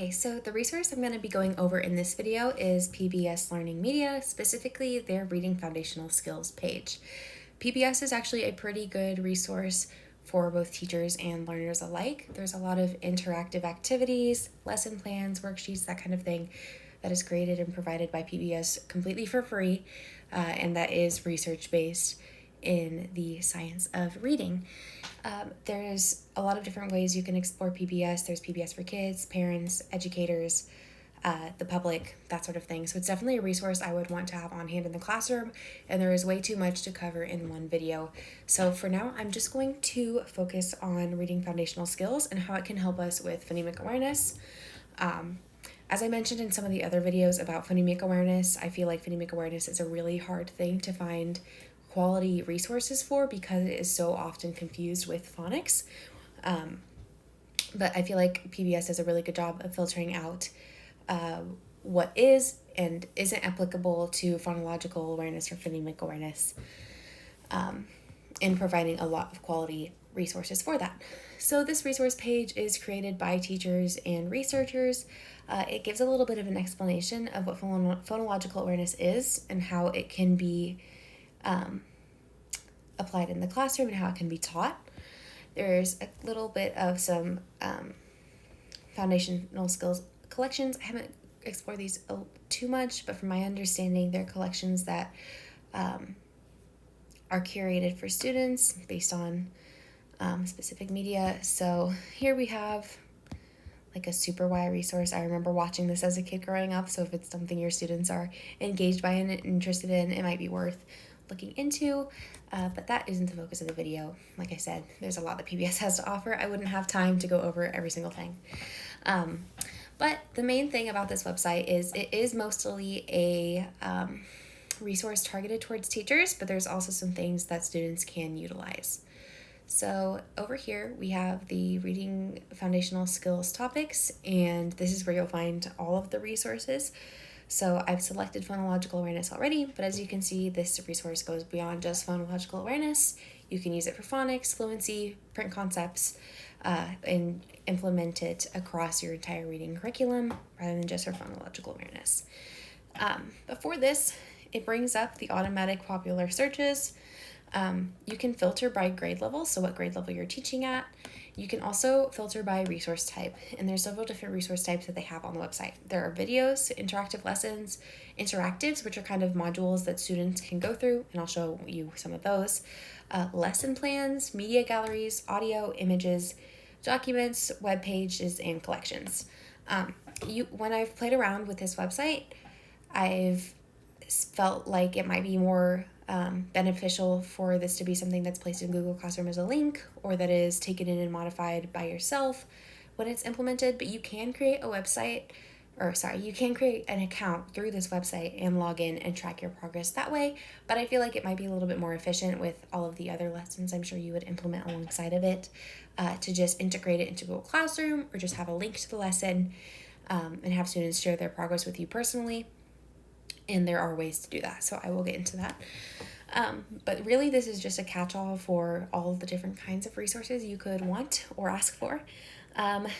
Okay, so the resource I'm going to be going over in this video is PBS Learning Media, specifically their Reading Foundational Skills page. PBS is actually a pretty good resource for both teachers and learners alike. There's a lot of interactive activities, lesson plans, worksheets, that kind of thing that is created and provided by PBS completely for free, and that is research-based in the science of reading. There's a lot of different ways you can explore PBS. There's PBS for kids, parents, educators, the public, that sort of thing. So it's definitely a resource I would want to have on hand in the classroom, and there is way too much to cover in one video. So for now, I'm just going to focus on reading foundational skills and how it can help us with phonemic awareness. As I mentioned in some of the other videos about phonemic awareness, I feel like phonemic awareness is a really hard thing to find quality resources for because it is so often confused with phonics. But I feel like PBS does a really good job of filtering out what is and isn't applicable to phonological awareness or phonemic awareness, and providing a lot of quality resources for that. So this resource page is created by teachers and researchers. It gives a little bit of an explanation of what phonological awareness is and how it can be applied in the classroom and how it can be taught. There's a little bit of some foundational skills collections. I haven't explored these too much, but from my understanding, they're collections that are curated for students based on specific media. So here we have like a super wide resource. I remember watching this as a kid growing up, so if it's something your students are engaged by and interested in, it might be worth looking into, but that isn't the focus of the video. Like I said, there's a lot that PBS has to offer. I wouldn't have time to go over every single thing. But the main thing about this website is it is mostly a resource targeted towards teachers, but there's also some things that students can utilize. So over here we have the reading foundational skills topics, and this is where you'll find all of the resources. So I've selected phonological awareness already, but as you can see, this resource goes beyond just phonological awareness. You can use it for phonics, fluency, print concepts, and implement it across your entire reading curriculum rather than just for phonological awareness. Before this, it brings up the automatic popular searches. You can filter by grade level, so what grade level you're teaching at. You can also filter by resource type, and there's several different resource types that they have on the website. There are videos, interactive lessons, interactives, which are kind of modules that students can go through, and I'll show you some of those. Lesson plans, media galleries, audio, images, documents, web pages, and collections. When I've played around with this website, I've felt like it might be more beneficial for this to be something that's placed in Google Classroom as a link, or that is taken in and modified by yourself when it's implemented. But you can create you can create an account through this website and log in and track your progress that way. But I feel like it might be a little bit more efficient with all of the other lessons I'm sure you would implement alongside of it, to just integrate it into Google Classroom, or just have a link to the lesson and have students share their progress with you personally. And there are ways to do that, so I will get into that. But really, this is just a catch-all for all of the different kinds of resources you could want or ask for.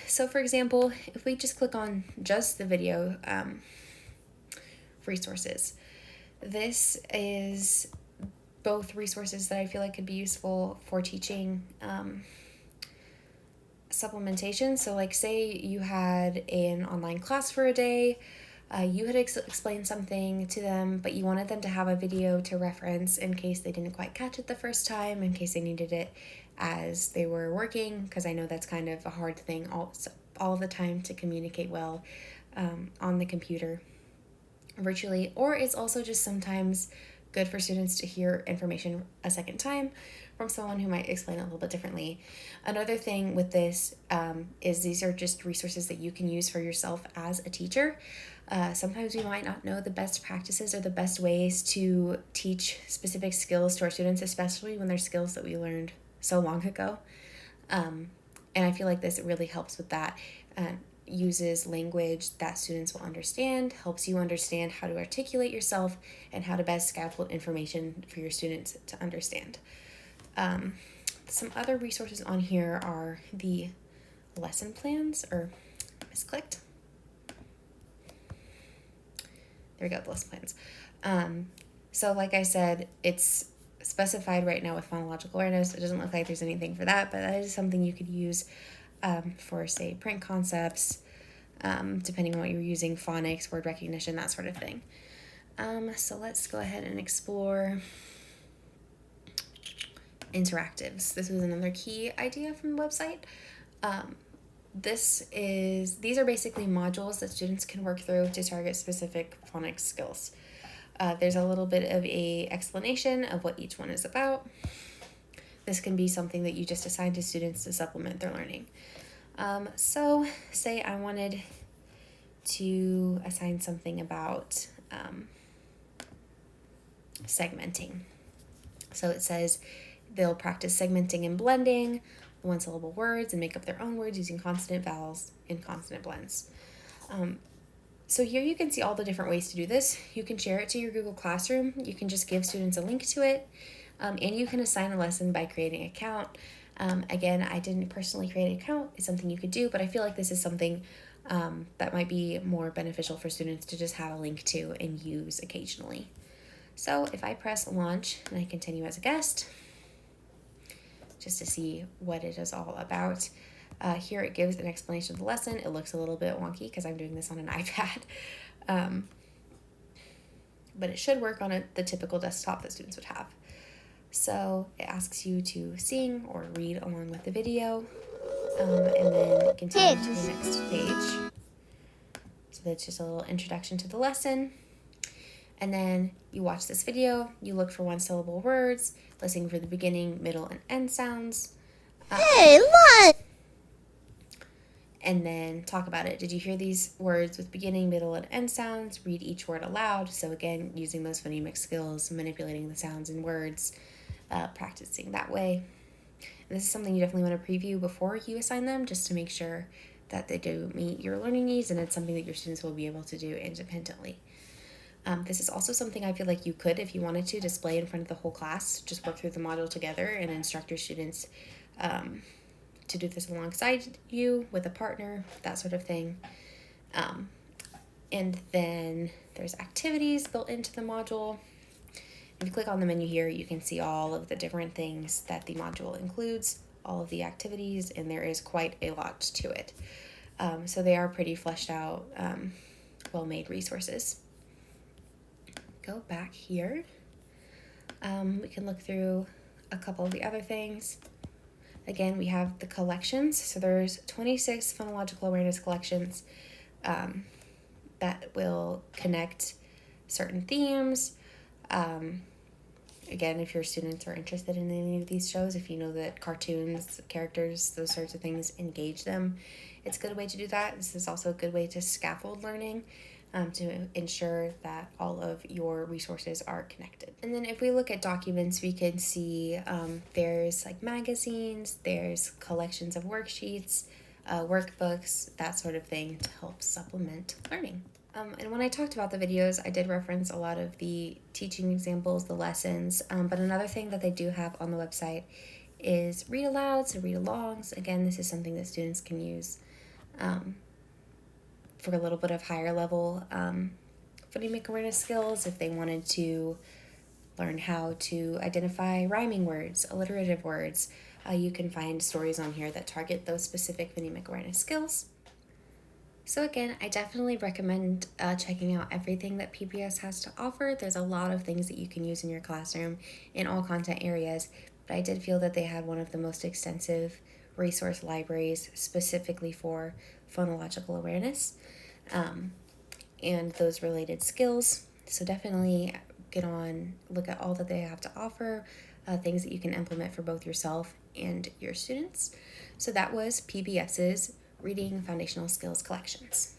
So for example, if we just click on just the video resources, this is both resources that I feel like could be useful for teaching supplementation. So like say you had an online class for a day, you had explained something to them, but you wanted them to have a video to reference in case they didn't quite catch it the first time, in case they needed it as they were working, because I know that's kind of a hard thing all the time to communicate well on the computer virtually. Or it's also just sometimes good for students to hear information a second time from someone who might explain it a little bit differently. Another thing with this is these are just resources that you can use for yourself as a teacher. Sometimes we might not know the best practices or the best ways to teach specific skills to our students, especially when they're skills that we learned so long ago. And I feel like this really helps with that. Uses language that students will understand, helps you understand how to articulate yourself, and how to best scaffold information for your students to understand. Some other resources on here are the lesson plans, or misclicked. There we go, the lesson plans. So like I said, it's specified right now with phonological awareness. It doesn't look like there's anything for that, but that is something you could use for, say, print concepts, depending on what you're using, phonics, word recognition, that sort of thing. So let's go ahead and explore interactives. This was another key idea from the website. These are basically modules that students can work through to target specific phonics skills. There's a little bit of a explanation of what each one is about. This can be something that you just assign to students to supplement their learning. So say I wanted to assign something about segmenting. So it says they'll practice segmenting and blending one-syllable words and make up their own words using consonant vowels and consonant blends. So here you can see all the different ways to do this. You can share it to your Google Classroom. You can just give students a link to it. And you can assign a lesson by creating an account. Again, I didn't personally create an account. It's something you could do, but I feel like this is something that might be more beneficial for students to just have a link to and use occasionally. So if I press launch and I continue as a guest, just to see what it is all about. Here it gives an explanation of the lesson. It looks a little bit wonky because I'm doing this on an iPad. But it should work on the typical desktop that students would have. So it asks you to sing or read along with the video, and then continue to the next page. So that's just a little introduction to the lesson. And then you watch this video, you look for one-syllable words, listening for the beginning, middle, and end sounds. Hey, what? And then talk about it. Did you hear these words with beginning, middle, and end sounds? Read each word aloud. So again, using those phonemic skills, manipulating the sounds and words, practicing that way. And this is something you definitely want to preview before you assign them, just to make sure that they do meet your learning needs and it's something that your students will be able to do independently. This is also something I feel like you could, if you wanted to, display in front of the whole class. Just work through the module together and instruct your students to do this alongside you with a partner, that sort of thing. And then there's activities built into the module. If you click on the menu here, you can see all of the different things that the module includes, all of the activities, and there is quite a lot to it. So they are pretty fleshed out, well-made resources. Go back here. We can look through a couple of the other things. Again, we have the collections. So there's 26 phonological awareness collections that will connect certain themes. Again, if your students are interested in any of these shows, if you know that cartoons, characters, those sorts of things engage them, it's a good way to do that. This is also a good way to scaffold learning. To ensure that all of your resources are connected. And then if we look at documents, we can see there's like magazines, there's collections of worksheets, workbooks, that sort of thing to help supplement learning. And when I talked about the videos, I did reference a lot of the teaching examples, the lessons, but another thing that they do have on the website is read alouds and read alongs. Again, this is something that students can use for a little bit of higher level phonemic awareness skills. If they wanted to learn how to identify rhyming words, alliterative words, you can find stories on here that target those specific phonemic awareness skills. So again, I definitely recommend checking out everything that PBS has to offer. There's a lot of things that you can use in your classroom in all content areas, but I did feel that they had one of the most extensive resource libraries specifically for phonological awareness and those related skills. So definitely look at all that they have to offer, things that you can implement for both yourself and your students. So that was PBS's Reading Foundational Skills Collections.